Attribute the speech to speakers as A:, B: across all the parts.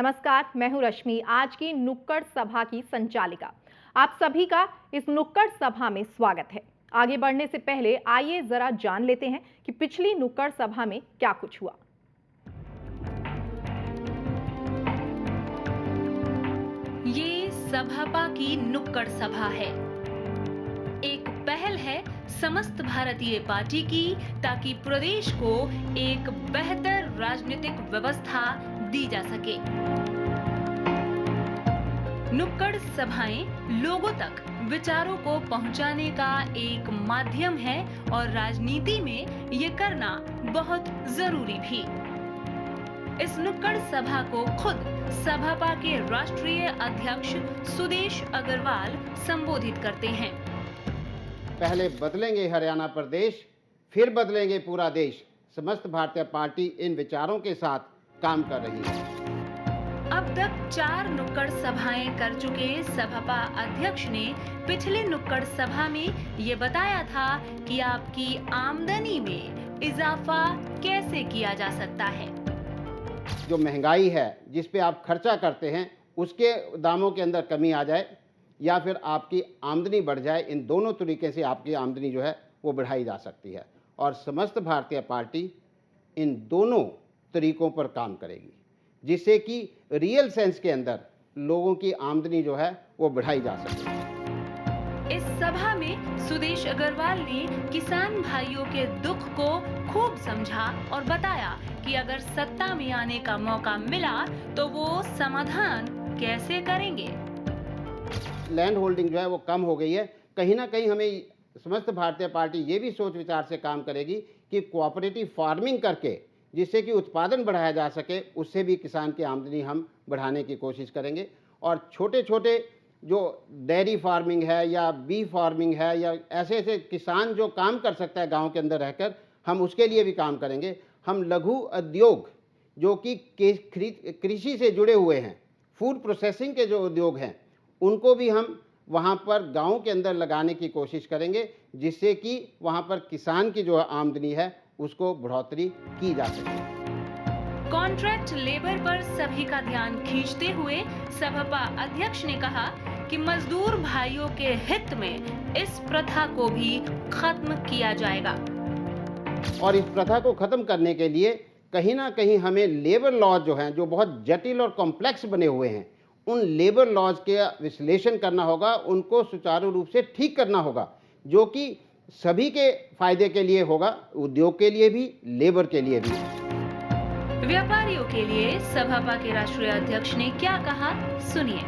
A: नमस्कार, मैं हूं रश्मि। आज की नुक्कड़ सभा की संचालिका। आप सभी का इस नुक्कड़ सभा में स्वागत है। आगे बढ़ने से पहले आइए जरा जान लेते हैं कि पिछली नुक्कड़ सभा में क्या कुछ हुआ।
B: ये सभापा की नुक्कड़ सभा है। एक पहल है समस्त भारतीय पार्टी की, ताकि प्रदेश को एक बेहतर राजनीतिक व्यवस्था दी जा सके। नुक्कड़ सभाएं लोगों तक विचारों को पहुंचाने का एक माध्यम है और राजनीति में ये करना बहुत जरूरी भी। इस नुक्कड़ सभा को खुद सभापा के राष्ट्रीय अध्यक्ष सुदेश अग्रवाल संबोधित करते हैं।
C: पहले बदलेंगे हरियाणा प्रदेश, फिर बदलेंगे पूरा देश। समस्त भारतीय पार्टी इन विचारों के साथ काम कर रही है।
B: अब तक 4 नुक्कड़ सभाएं कर चुके सभापा अध्यक्ष ने पिछली नुक्कड़ सभा में ये बताया था कि आपकी आमदनी में इजाफा कैसे किया जा सकता है।
C: जो महंगाई है, जिस पे आप खर्चा करते हैं, उसके दामों के अंदर कमी आ जाए या फिर आपकी आमदनी बढ़ जाए, इन दोनों तरीके से आपकी आमदनी जो है वो बढ़ाई जा सकती है। और समस्त भारतीय पार्टी इन दोनों तरीकों पर काम करेगी, जिससे कि रियल सेंस के अंदर लोगों की आमदनी जो है वो बढ़ाई जा सके।
B: इस सभा में सुदेश अग्रवाल ने किसान भाइयों के दुख को खूब समझा और बताया कि अगर सत्ता में आने का मौका मिला तो वो समाधान कैसे करेंगे।
C: लैंड होल्डिंग जो है वो कम हो गई है। कहीं ना कहीं हमें समस्त भारतीय पार्टी ये भी सोच विचार से काम करेगी कि कोऑपरेटिव फार्मिंग करके, जिससे कि उत्पादन बढ़ाया जा सके, उससे भी किसान की आमदनी हम बढ़ाने की कोशिश करेंगे। और छोटे छोटे जो डेयरी फार्मिंग है या बी फार्मिंग है या ऐसे ऐसे किसान जो काम कर सकता है गांव के अंदर रहकर, हम उसके लिए भी काम करेंगे। हम लघु उद्योग जो कि कृषि से जुड़े हुए हैं, फूड प्रोसेसिंग के जो उद्योग हैं, उनको भी हम वहाँ पर गाँव के अंदर लगाने की कोशिश करेंगे, जिससे कि वहाँ पर किसान की जो आमदनी है उसको बढ़ोतरी की जा सके।
B: कॉन्ट्रैक्ट लेबर पर सभी का ध्यान खींचते हुए सभापा अध्यक्ष ने कहा कि मजदूर भाइयों के हित में इस प्रथा को भी खत्म किया जाएगा।
C: और इस प्रथा को खत्म करने के लिए कहीं ना कहीं हमें लेबर लॉज जो हैं, जो बहुत जटिल और कॉम्प्लेक्स बने हुए हैं, उन लेबर लॉज के विश्लेषण करना होगा, उनको सुचारू रूप से ठीक करना होगा, जो कि सभी के फायदे के लिए होगा, उद्योग के लिए भी, लेबर के लिए भी।
B: व्यापारियों के लिए सभापा के राष्ट्रीय अध्यक्ष ने क्या कहा, सुनिए।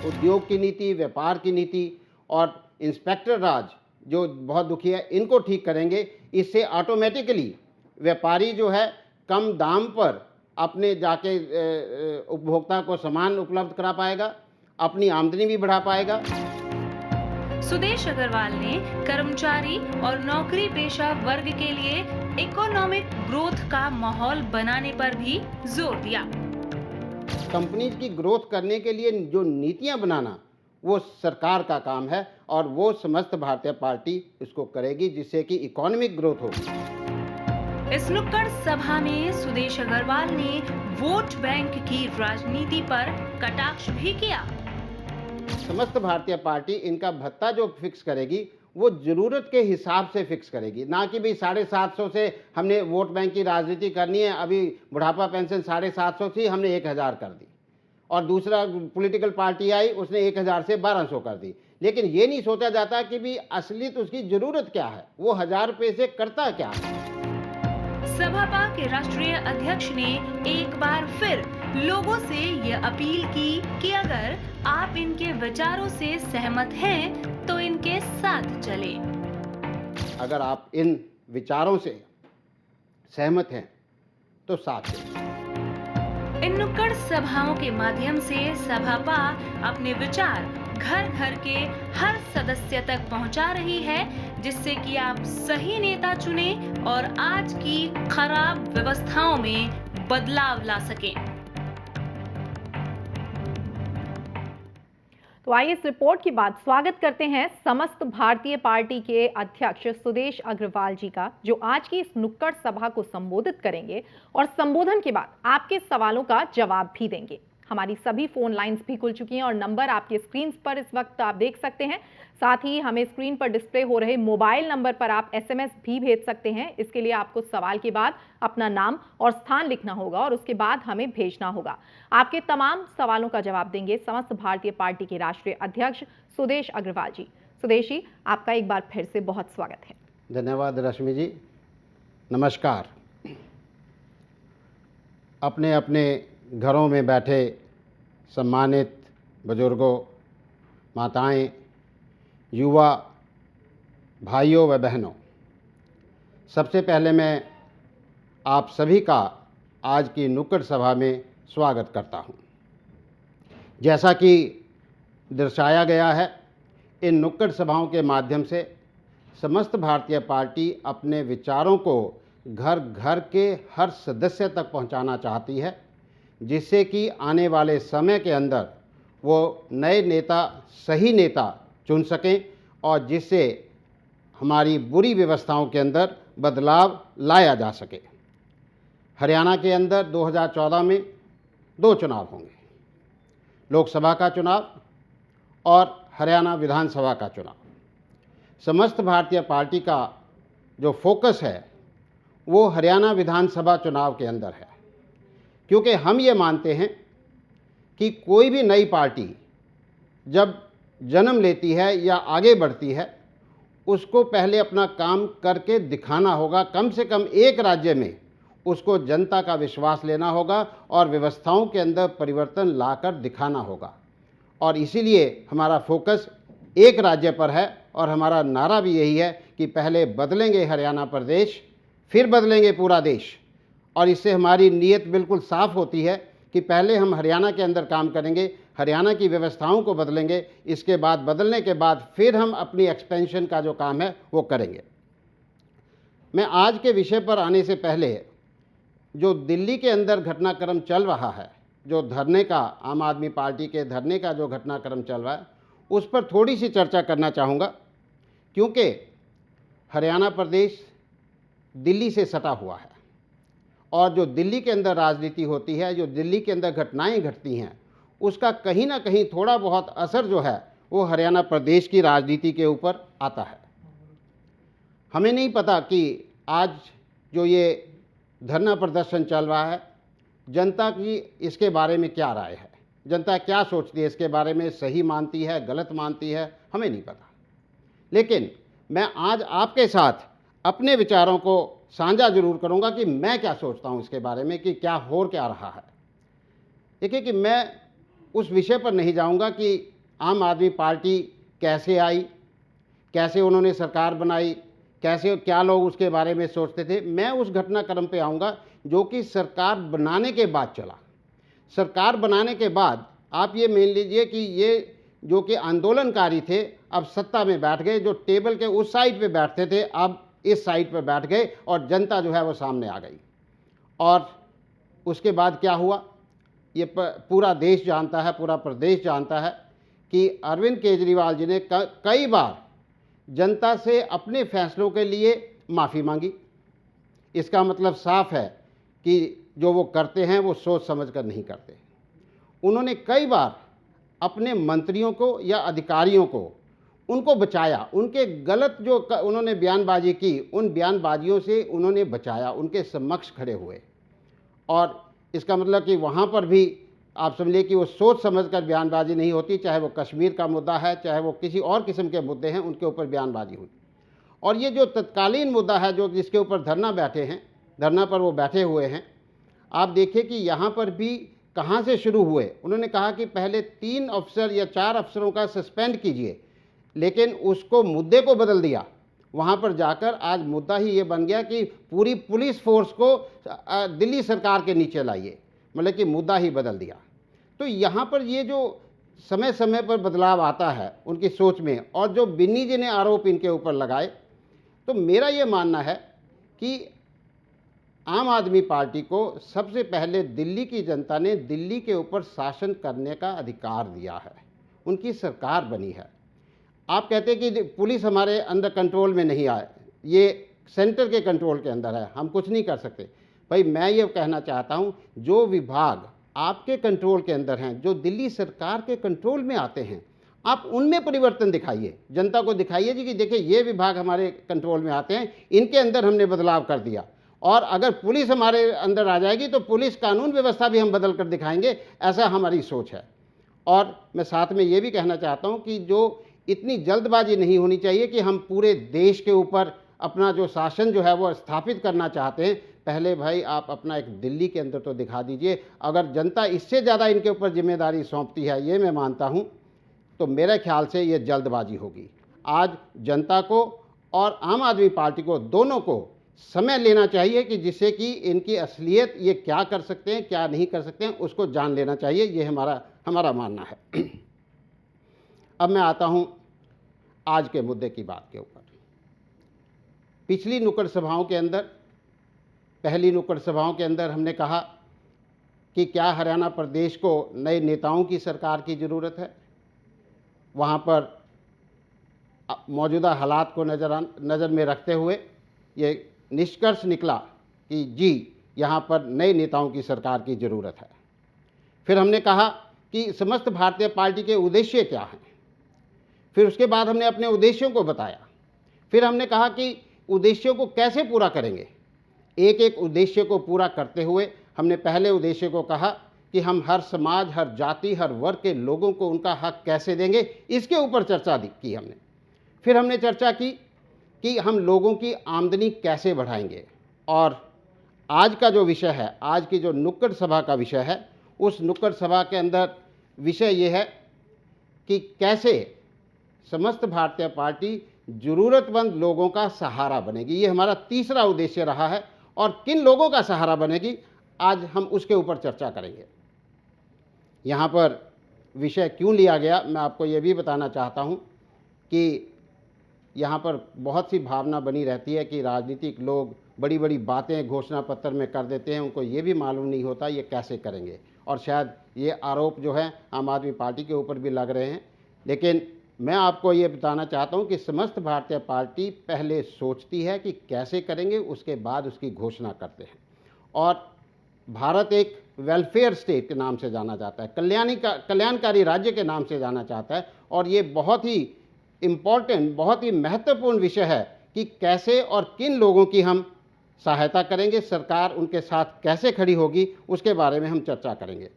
C: उद्योग की नीति, व्यापार की नीति और इंस्पेक्टर राज जो बहुत दुखी है, इनको ठीक करेंगे। इससे ऑटोमेटिकली व्यापारी जो है कम दाम पर अपने जाके उपभोक्ता को सामान उपलब्ध करा पाएगा, अपनी आमदनी भी बढ़ा पाएगा।
B: सुदेश अग्रवाल ने कर्मचारी और नौकरी पेशा वर्ग के लिए इकोनॉमिक ग्रोथ का माहौल बनाने पर भी जोर दिया।
C: कंपनीज की ग्रोथ करने के लिए जो नीतियां बनाना, वो सरकार का काम है और वो समस्त भारतीय पार्टी इसको करेगी, जिससे कि इकोनॉमिक ग्रोथ होगी।
B: इस नुक्कड़ सभा में सुदेश अग्रवाल ने वोट बैंक की राजनीति पर कटाक्ष भी किया।
C: समस्त भारतीय पार्टी इनका भत्ता जो फिक्स करेगी वो जरूरत के हिसाब से फिक्स करेगी, ना कि भाई 750 से हमने वोट बैंक की राजनीति करनी है, अभी बुढ़ापा पेंशन 750 थी, हमने 1000 कर दी, और दूसरा पॉलिटिकल पार्टी आई, उसने 1000 से 1200 कर दी। लेकिन ये नहीं सोचा जाता कि भी असलियत उसकी जरूरत क्या है, वो 1000 रुपये से करता क्या है।
B: सभापा के राष्ट्रीय अध्यक्ष ने एक बार फिर लोगों से ये अपील की कि अगर आप इनके विचारों से सहमत हैं तो इनके साथ चलें।
C: अगर आप इन विचारों से सहमत हैं तो साथ चलें।
B: इन नुक्कड़ सभाओं के माध्यम से सभापा अपने विचार घर घर के हर सदस्य तक पहुंचा रही है, जिससे कि आप सही नेता चुने और आज की खराब व्यवस्थाओं में बदलाव ला सकें।
A: तो आइए इस रिपोर्ट के बाद स्वागत करते हैं समस्त भारतीय पार्टी के अध्यक्ष सुदेश अग्रवाल जी का, जो आज की इस नुक्कड़ सभा को संबोधित करेंगे और संबोधन के बाद आपके सवालों का जवाब भी देंगे। हमारी सभी फोन लाइंस भी खुल चुकी हैं और नंबर आपके स्क्रीन पर इस वक्त आप देख सकते हैं। साथ ही हमें स्क्रीन पर डिस्प्ले हो रहे मोबाइल नंबर पर आप एसएमएस भी भेज सकते हैं। इसके लिए आपको सवाल के बाद अपना नाम और स्थान लिखना होगा और उसके बाद हमें भेजना होगा। आपके तमाम सवालों का जवाब देंगे समस्त भारतीय पार्टी के राष्ट्रीय अध्यक्ष सुदेश अग्रवाल जी। सुदेश जी, आपका एक बार फिर से बहुत स्वागत है।
C: धन्यवाद रश्मि जी। नमस्कार। अपने अपने घरों में बैठे सम्मानित बुजुर्गों, माताएं, युवा भाइयों व बहनों, सबसे पहले मैं आप सभी का आज की नुक्कड़ सभा में स्वागत करता हूं। जैसा कि दर्शाया गया है, इन नुक्कड़ सभाओं के माध्यम से समस्त भारतीय पार्टी अपने विचारों को घर घर के हर सदस्य तक पहुंचाना चाहती है, जिससे कि आने वाले समय के अंदर वो नए नेता, सही नेता चुन सकें और जिससे हमारी बुरी व्यवस्थाओं के अंदर बदलाव लाया जा सके। हरियाणा के अंदर 2014 में 2 चुनाव होंगे, लोकसभा का चुनाव और हरियाणा विधानसभा का चुनाव। समस्त भारतीय पार्टी का जो फोकस है वो हरियाणा विधानसभा चुनाव के अंदर है, क्योंकि हम ये मानते हैं कि कोई भी नई पार्टी जब जन्म लेती है या आगे बढ़ती है, उसको पहले अपना काम करके दिखाना होगा। कम से कम एक राज्य में उसको जनता का विश्वास लेना होगा और व्यवस्थाओं के अंदर परिवर्तन लाकर दिखाना होगा। और इसीलिए हमारा फोकस एक राज्य पर है और हमारा नारा भी यही है कि पहले बदलेंगे हरियाणा प्रदेश, फिर बदलेंगे पूरा देश। और इससे हमारी नीयत बिल्कुल साफ होती है कि पहले हम हरियाणा के अंदर काम करेंगे, हरियाणा की व्यवस्थाओं को बदलेंगे, इसके बाद बदलने के बाद फिर हम अपनी एक्सपेंशन का जो काम है वो करेंगे। मैं आज के विषय पर आने से पहले जो दिल्ली के अंदर घटनाक्रम चल रहा है, जो धरने का, आम आदमी पार्टी के धरने का जो घटनाक्रम चल रहा है, उस पर थोड़ी सी चर्चा करना चाहूँगा, क्योंकि हरियाणा प्रदेश दिल्ली से सटा हुआ है और जो दिल्ली के अंदर राजनीति होती है, जो दिल्ली के अंदर घटनाएं घटती हैं, उसका कहीं ना कहीं थोड़ा बहुत असर जो है वो हरियाणा प्रदेश की राजनीति के ऊपर आता है। हमें नहीं पता कि आज जो ये धरना प्रदर्शन चल रहा है, जनता की इसके बारे में क्या राय है, जनता क्या सोचती है इसके बारे में, सही मानती है, गलत मानती है, हमें नहीं पता। लेकिन मैं आज आपके साथ अपने विचारों को साझा जरूर करूंगा कि मैं क्या सोचता हूं इसके बारे में, कि क्या हो क्या रहा है। देखिए कि मैं उस विषय पर नहीं जाऊंगा कि आम आदमी पार्टी कैसे आई, कैसे उन्होंने सरकार बनाई, कैसे क्या लोग उसके बारे में सोचते थे। मैं उस घटनाक्रम पे आऊँगा जो कि सरकार बनाने के बाद चला। सरकार बनाने के बाद आप ये मान लीजिए कि ये जो कि आंदोलनकारी थे अब सत्ता में बैठ गए, जो टेबल के उस साइड पे बैठते थे अब इस साइड पे बैठ गए और जनता जो है वो सामने आ गई। और उसके बाद क्या हुआ ये पूरा देश जानता है, पूरा प्रदेश जानता है कि अरविंद केजरीवाल जी ने कई बार जनता से अपने फैसलों के लिए माफ़ी मांगी। इसका मतलब साफ है कि जो वो करते हैं वो सोच समझकर नहीं करते। उन्होंने कई बार अपने मंत्रियों को या अधिकारियों को उनको बचाया, उनके गलत जो उन्होंने बयानबाजी की, उन बयानबाजियों से उन्होंने बचाया, उनके समक्ष खड़े हुए। और इसका मतलब कि वहाँ पर भी आप समझिए कि वो सोच समझकर बयानबाजी नहीं होती, चाहे वो कश्मीर का मुद्दा है, चाहे वो किसी और किस्म के मुद्दे हैं, उनके ऊपर बयानबाजी हुई। और ये जो तत्कालीन मुद्दा है जो जिसके ऊपर धरना पर वो बैठे हुए हैं, आप देखिए कि यहाँ पर भी कहाँ से शुरू हुए। उन्होंने कहा कि पहले 3 अफसर या 4 अफसरों का सस्पेंड कीजिए, लेकिन उसको मुद्दे को बदल दिया। वहाँ पर जाकर आज मुद्दा ही ये बन गया कि पूरी पुलिस फोर्स को दिल्ली सरकार के नीचे लाइए, मतलब कि मुद्दा ही बदल दिया। तो यहाँ पर ये जो समय समय पर बदलाव आता है उनकी सोच में, और जो बिन्नी जी ने आरोप इनके ऊपर लगाए, तो मेरा ये मानना है कि आम आदमी पार्टी को सबसे पहले दिल्ली की जनता ने दिल्ली के ऊपर शासन करने का अधिकार दिया है उनकी सरकार बनी है। आप कहते हैं कि पुलिस हमारे अंडर कंट्रोल में नहीं आए, ये सेंटर के कंट्रोल के अंदर है, हम कुछ नहीं कर सकते। भाई मैं ये कहना चाहता हूँ, जो विभाग आपके कंट्रोल के अंदर हैं, जो दिल्ली सरकार के कंट्रोल में आते हैं, आप उनमें परिवर्तन दिखाइए, जनता को दिखाइए जी कि देखिए ये विभाग हमारे कंट्रोल में आते हैं, इनके अंदर हमने बदलाव कर दिया। और अगर पुलिस हमारे अंदर आ जाएगी तो पुलिस कानून व्यवस्था भी हम बदल कर दिखाएंगे, ऐसा हमारी सोच है। और मैं साथ में ये भी कहना चाहता हूँ कि जो इतनी जल्दबाजी नहीं होनी चाहिए कि हम पूरे देश के ऊपर अपना जो शासन जो है वो स्थापित करना चाहते हैं। पहले भाई आप अपना एक दिल्ली के अंदर तो दिखा दीजिए। अगर जनता इससे ज़्यादा इनके ऊपर जिम्मेदारी सौंपती है, ये मैं मानता हूँ, तो मेरे ख्याल से ये जल्दबाजी होगी। आज जनता को और आम आदमी पार्टी को, दोनों को समय लेना चाहिए कि जिससे कि इनकी असलियत ये क्या कर सकते हैं, क्या नहीं कर सकते हैं, उसको जान लेना चाहिए। ये हमारा मानना है। अब मैं आता हूँ आज के मुद्दे की बात के ऊपर। पिछली नुक्कड़ सभाओं के अंदर, पहली नुक्कड़ सभाओं के अंदर हमने कहा कि क्या हरियाणा प्रदेश को नए नेताओं की सरकार की ज़रूरत है। वहाँ पर मौजूदा हालात को नज़र में रखते हुए ये निष्कर्ष निकला कि जी यहाँ पर नए नेताओं की सरकार की ज़रूरत है। फिर हमने कहा कि समस्त भारतीय पार्टी के उद्देश्य क्या हैं। फिर उसके बाद हमने अपने उद्देश्यों को बताया। फिर हमने कहा कि उद्देश्यों को कैसे पूरा करेंगे। एक एक उद्देश्य को पूरा करते हुए हमने पहले उद्देश्य को कहा कि हम हर समाज, हर जाति, हर वर्ग के लोगों को उनका हक कैसे देंगे, इसके ऊपर चर्चा की हमने। फिर हमने चर्चा की कि हम लोगों की आमदनी कैसे बढ़ाएंगे। और आज का जो विषय है, आज की जो नुक्कड़ सभा का विषय है, उस नुक्कड़ सभा के अंदर विषय ये है कि कैसे समस्त भारतीय पार्टी ज़रूरतमंद लोगों का सहारा बनेगी। ये हमारा तीसरा उद्देश्य रहा है। और किन लोगों का सहारा बनेगी, आज हम उसके ऊपर चर्चा करेंगे। यहाँ पर विषय क्यों लिया गया, मैं आपको ये भी बताना चाहता हूँ कि यहाँ पर बहुत सी भावना बनी रहती है कि राजनीतिक लोग बड़ी बड़ी बातें घोषणा पत्र में कर देते हैं, उनको ये भी मालूम नहीं होता ये कैसे करेंगे। और शायद ये आरोप जो है आम आदमी पार्टी के ऊपर भी लग रहे हैं। लेकिन मैं आपको ये बताना चाहता हूँ कि समस्त भारतीय पार्टी पहले सोचती है कि कैसे करेंगे, उसके बाद उसकी घोषणा करते हैं। और भारत एक वेलफेयर स्टेट के नाम से जाना जाता है, कल्याणकारी राज्य के नाम से जाना चाहता है। और ये बहुत ही इम्पॉर्टेंट, बहुत ही महत्वपूर्ण विषय है कि कैसे और किन लोगों की हम सहायता करेंगे, सरकार उनके साथ कैसे खड़ी होगी, उसके बारे में हम चर्चा करेंगे।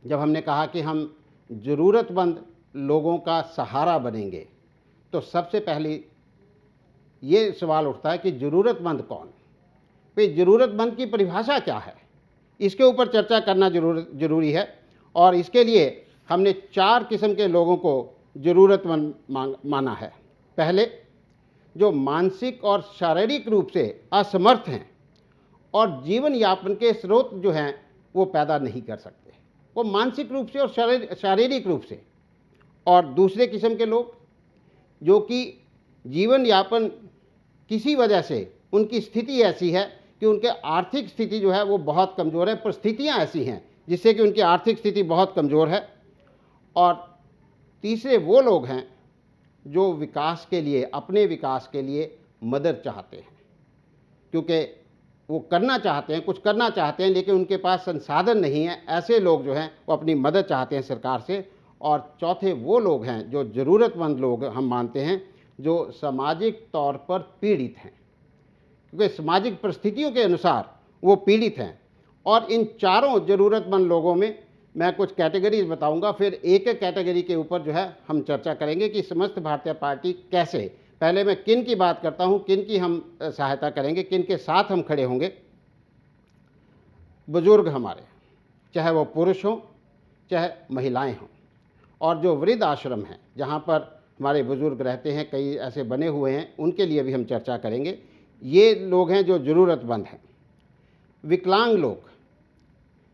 C: जब हमने कहा कि हम ज़रूरतमंद लोगों का सहारा बनेंगे, तो सबसे पहले ये सवाल उठता है कि ज़रूरतमंद कौन। भाई ज़रूरतमंद की परिभाषा क्या है, इसके ऊपर चर्चा करना ज़रूरी है। और इसके लिए हमने 4 किस्म के लोगों को ज़रूरतमंद माना है। पहले, जो मानसिक और शारीरिक रूप से असमर्थ हैं और जीवन यापन के स्रोत जो हैं वो पैदा नहीं कर सकते, वो मानसिक रूप से और शारीरिक रूप से। और दूसरे किस्म के लोग जो कि जीवन यापन किसी वजह से उनकी स्थिति ऐसी है कि उनके आर्थिक स्थिति जो है वो बहुत कमज़ोर है, परिस्थितियाँ ऐसी हैं जिससे कि उनकी आर्थिक स्थिति बहुत कमज़ोर है। और तीसरे वो लोग हैं जो विकास के लिए, अपने विकास के लिए मदद चाहते हैं, क्योंकि वो करना चाहते हैं, कुछ करना चाहते हैं, लेकिन उनके पास संसाधन नहीं है। ऐसे लोग जो हैं वो अपनी मदद चाहते हैं सरकार से। और चौथे वो लोग हैं जो ज़रूरतमंद लोग हम मानते हैं, जो सामाजिक तौर पर पीड़ित हैं, क्योंकि सामाजिक परिस्थितियों के अनुसार वो पीड़ित हैं। और इन चारों ज़रूरतमंद लोगों में मैं कुछ कैटेगरीज बताऊंगा, फिर एक एक कैटेगरी के ऊपर जो है हम चर्चा करेंगे कि समस्त भारतीय पार्टी कैसे, पहले मैं किन की बात करता हूं, किन की हम सहायता करेंगे, किन के साथ हम खड़े होंगे। बुजुर्ग हमारे, चाहे वो पुरुष हों चाहे महिलाएं हों, और जो वृद्ध आश्रम हैं जहां पर हमारे बुजुर्ग रहते हैं, कई ऐसे बने हुए हैं, उनके लिए भी हम चर्चा करेंगे। ये लोग हैं जो ज़रूरतमंद हैं। विकलांग लोग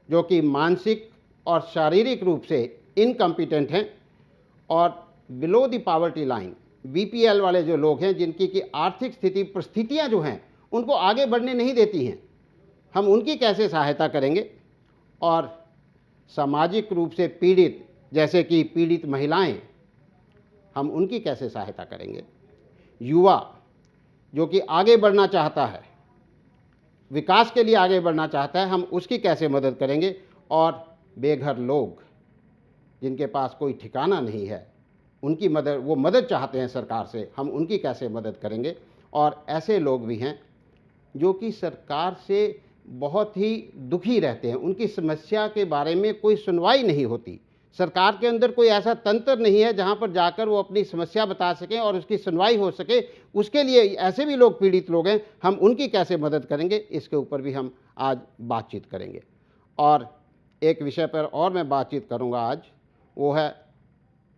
C: जो कि मानसिक और शारीरिक रूप से इनकम्पिटेंट हैं, और below the poverty line, BPL वाले जो लोग हैं जिनकी की आर्थिक स्थिति, परिस्थितियां जो हैं उनको आगे बढ़ने नहीं देती हैं, हम उनकी कैसे सहायता करेंगे। और सामाजिक रूप से पीड़ित जैसे कि पीड़ित महिलाएं, हम उनकी कैसे सहायता करेंगे? युवा जो कि आगे बढ़ना चाहता है, विकास के लिए आगे बढ़ना चाहता है, हम उसकी कैसे मदद करेंगे? और बेघर लोग जिनके पास कोई ठिकाना नहीं है, उनकी मदद, वो मदद चाहते हैं सरकार से, हम उनकी कैसे मदद करेंगे? और ऐसे लोग भी हैं जो कि सरकार से बहुत ही दुखी रहते हैं, उनकी समस्या के बारे में कोई सुनवाई नहीं होती। सरकार के अंदर कोई ऐसा तंत्र नहीं है जहां पर जाकर वो अपनी समस्या बता सकें और उसकी सुनवाई हो सके। उसके लिए ऐसे भी लोग, पीड़ित लोग हैं, हम उनकी कैसे मदद करेंगे, इसके ऊपर भी हम आज बातचीत करेंगे। और एक विषय पर और मैं बातचीत करूंगा आज, वो है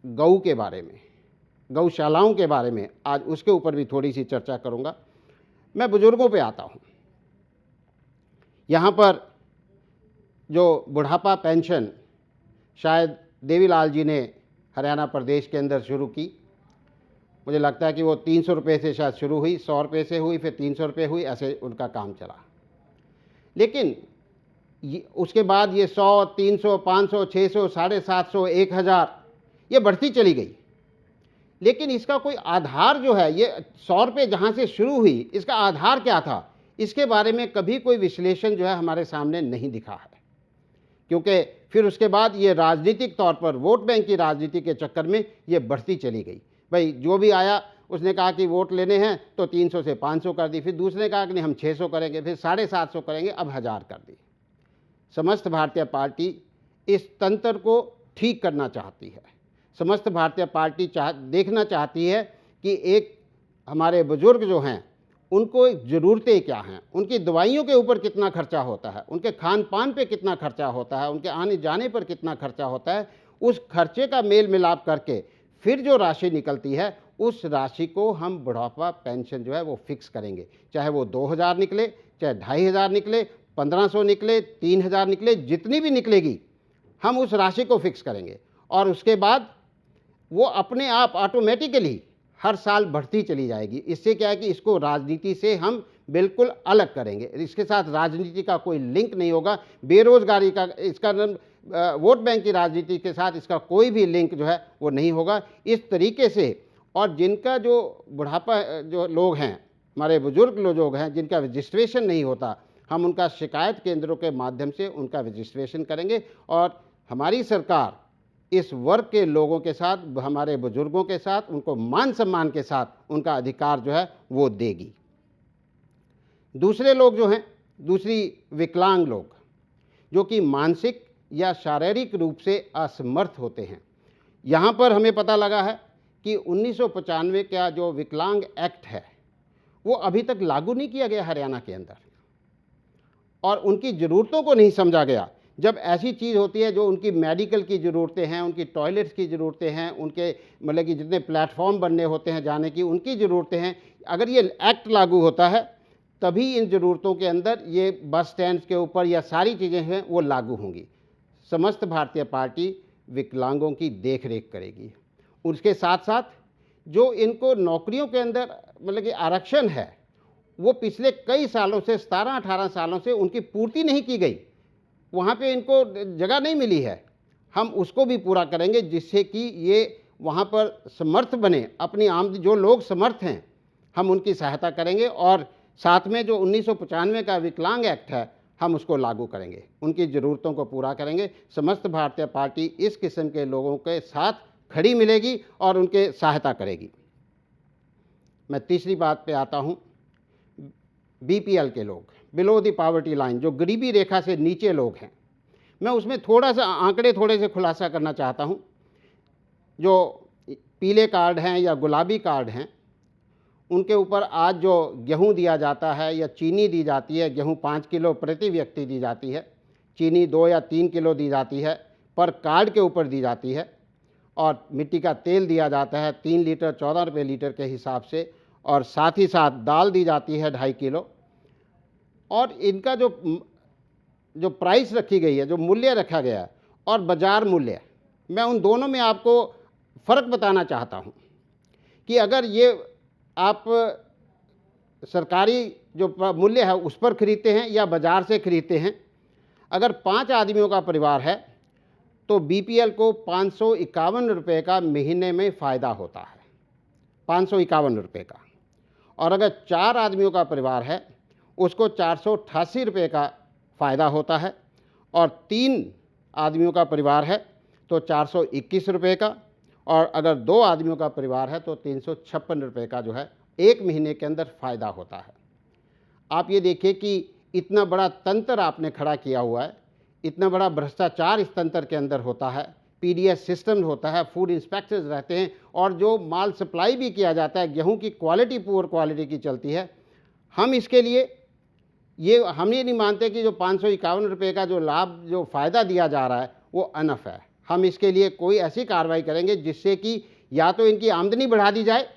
C: गऊ के बारे में, गौशालाओं के बारे में। आज उसके ऊपर भी थोड़ी सी चर्चा करूंगा। मैं बुजुर्गों पे आता हूं। यहाँ पर जो बुढ़ापा पेंशन शायद देवीलाल जी ने हरियाणा प्रदेश के अंदर शुरू की। मुझे लगता है कि वो 300 रुपये से शायद शुरू हुई, 100 रुपये से हुई, फिर 300 रुपये हुई, ऐसे उनका काम चला। लेकिन उसके बाद ये 100, 300, 500, 600, 750, 1000 ये बढ़ती चली गई। लेकिन इसका कोई आधार जो है, ये 100 रुपये जहाँ से शुरू हुई, इसका आधार क्या था, इसके बारे में कभी कोई विश्लेषण जो है हमारे सामने नहीं दिखा है। क्योंकि फिर उसके बाद ये राजनीतिक तौर पर, वोट बैंक की राजनीति के चक्कर में ये बढ़ती चली गई। भाई जो भी आया उसने कहा कि वोट लेने हैं तो 300 से 500 कर दी, फिर दूसरे ने कहा कि नहीं हम 600 करेंगे, फिर 750 करेंगे, अब 1000 कर दी। समस्त भारतीय पार्टी इस तंत्र को ठीक करना चाहती है। समस्त भारतीय पार्टी देखना चाहती है कि एक हमारे बुजुर्ग जो हैं उनको ज़रूरतें क्या हैं, उनकी दवाइयों के ऊपर कितना खर्चा होता है, उनके खान पान पे कितना खर्चा होता है, उनके आने जाने पर कितना खर्चा होता है, उस खर्चे का मेल मिलाप करके फिर जो राशि निकलती है, उस राशि को हम बुढ़ापा पेंशन जो है वो फिक्स करेंगे। चाहे वो 2000 निकले, चाहे 2500 निकले, 1500 निकले, 3000 निकले, जितनी भी निकलेगी हम उस राशि को फिक्स करेंगे। और उसके बाद वो अपने आप ऑटोमेटिकली हर साल बढ़ती चली जाएगी। इससे क्या है कि इसको राजनीति से हम बिल्कुल अलग करेंगे, इसके साथ राजनीति का कोई लिंक नहीं होगा, बेरोजगारी का, इसका वोट बैंक की राजनीति के साथ इसका कोई भी लिंक जो है वो नहीं होगा। इस तरीके से, और जिनका जो बुढ़ापा जो लोग हैं, हमारे बुजुर्ग लोग हैं, जिनका रजिस्ट्रेशन नहीं होता, हम उनका शिकायत केंद्रों के माध्यम से उनका रजिस्ट्रेशन करेंगे। और हमारी सरकार इस वर्ग के लोगों के साथ, हमारे बुजुर्गों के साथ, उनको मान सम्मान के साथ उनका अधिकार जो है वो देगी। दूसरे लोग जो हैं, दूसरी विकलांग लोग जो कि मानसिक या शारीरिक रूप से असमर्थ होते हैं, यहाँ पर हमें पता लगा है कि 1995 का जो विकलांग एक्ट है वो अभी तक लागू नहीं किया गया हरियाणा के अंदर, और उनकी ज़रूरतों को नहीं समझा गया। जब ऐसी चीज़ होती है जो उनकी मेडिकल की ज़रूरतें हैं, उनकी टॉयलेट्स की ज़रूरतें हैं, उनके मतलब कि जितने प्लेटफॉर्म बनने होते हैं जाने की, उनकी ज़रूरतें हैं, अगर ये एक्ट लागू होता है तभी इन ज़रूरतों के अंदर ये बस स्टैंड के ऊपर या सारी चीज़ें हैं वो लागू होंगी। समस्त भारतीय पार्टी विकलांगों की देख रेख करेगी। उसके साथ साथ जो इनको नौकरियों के अंदर मतलब कि आरक्षण है, वो पिछले कई सालों से, 17-18 सालों से उनकी पूर्ति नहीं की गई, वहाँ पे इनको जगह नहीं मिली है, हम उसको भी पूरा करेंगे, जिससे कि ये वहाँ पर समर्थ बने। अपनी आमदनी, जो लोग समर्थ हैं हम उनकी सहायता करेंगे, और साथ में जो 1995 का विकलांग एक्ट है हम उसको लागू करेंगे, उनकी ज़रूरतों को पूरा करेंगे। समस्त भारतीय पार्टी इस किस्म के लोगों के साथ खड़ी मिलेगी और उनके सहायता करेगी। मैं तीसरी बात पे आता हूँ, बीपीएल के लोग, बिलो द पावर्टी लाइन, जो गरीबी रेखा से नीचे लोग हैं, मैं उसमें थोड़ा सा आंकड़े थोड़े से खुलासा करना चाहता हूं। जो पीले कार्ड हैं या गुलाबी कार्ड हैं, उनके ऊपर आज जो गेहूं दिया जाता है या चीनी दी जाती है, गेहूं 5 किलो प्रति व्यक्ति दी जाती है, चीनी 2 या 3 किलो दी जाती है, पर कार्ड के ऊपर दी जाती है, और मिट्टी का तेल दिया जाता है 3 लीटर 14 रुपये लीटर के हिसाब से, और साथ ही साथ दाल दी जाती है 2.5 किलो। और इनका जो प्राइस रखी गई है, जो मूल्य रखा गया है, और बाज़ार मूल्य, मैं उन दोनों में आपको फ़र्क बताना चाहता हूं कि अगर ये आप सरकारी जो मूल्य है उस पर ख़रीदते हैं या बाज़ार से ख़रीदते हैं, अगर 5 आदमियों का परिवार है तो बीपीएल को 551 रुपये का महीने में फ़ायदा होता है, 551 रुपये का। और अगर 4 आदमियों का परिवार है उसको 488 रुपये का फ़ायदा होता है, और 3 आदमियों का परिवार है तो 421 रुपये का, और अगर 2 आदमियों का परिवार है तो 356 रुपये का जो है एक महीने के अंदर फ़ायदा होता है। आप ये देखिए कि इतना बड़ा तंत्र आपने खड़ा किया हुआ है, इतना बड़ा भ्रष्टाचार इस तंत्र के अंदर होता है, पीडीएस सिस्टम होता है, फूड इंस्पेक्टर्स रहते हैं, और जो माल सप्लाई भी किया जाता है, गेहूं की क्वालिटी पुअर क्वालिटी की चलती है। हम इसके लिए हम ये नहीं मानते कि जो 551 रुपये का जो लाभ, जो फ़ायदा दिया जा रहा है वो अनफ है। हम इसके लिए कोई ऐसी कार्रवाई करेंगे जिससे कि या तो इनकी आमदनी बढ़ा दी जाए,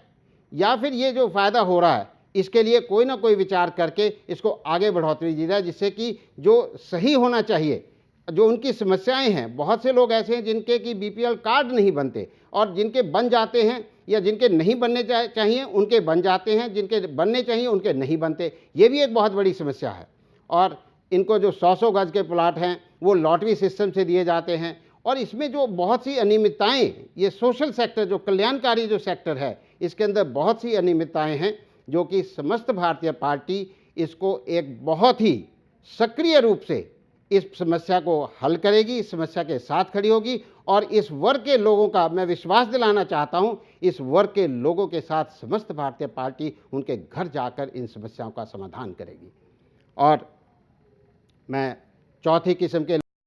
C: या फिर ये जो फ़ायदा हो रहा है इसके लिए कोई ना कोई विचार करके इसको आगे बढ़ोतरी दी जाए, जिससे कि जो सही होना चाहिए, जो उनकी समस्याएं हैं। बहुत से लोग ऐसे हैं जिनके कि बीपीएल कार्ड नहीं बनते, और जिनके बन जाते हैं, या जिनके नहीं बनने चाहिए उनके बन जाते हैं, जिनके बनने चाहिए उनके नहीं बनते। ये भी एक बहुत बड़ी समस्या है। और इनको जो 100 गज के प्लाट हैं वो लॉटरी सिस्टम से दिए जाते हैं, और इसमें जो बहुत सी अनियमितताएं, ये सोशल सेक्टर, जो कल्याणकारी जो सेक्टर है, इसके अंदर बहुत सी अनियमितताएं हैं, जो कि समस्त भारतीय पार्टी इसको एक बहुत ही सक्रिय रूप से इस समस्या को हल करेगी, इस समस्या के साथ खड़ी होगी। और इस वर्ग के लोगों का मैं विश्वास दिलाना चाहता हूं, इस वर्ग के लोगों के साथ समस्त भारतीय पार्टी उनके घर जाकर इन समस्याओं का समाधान करेगी। और मैं चौथी किस्म के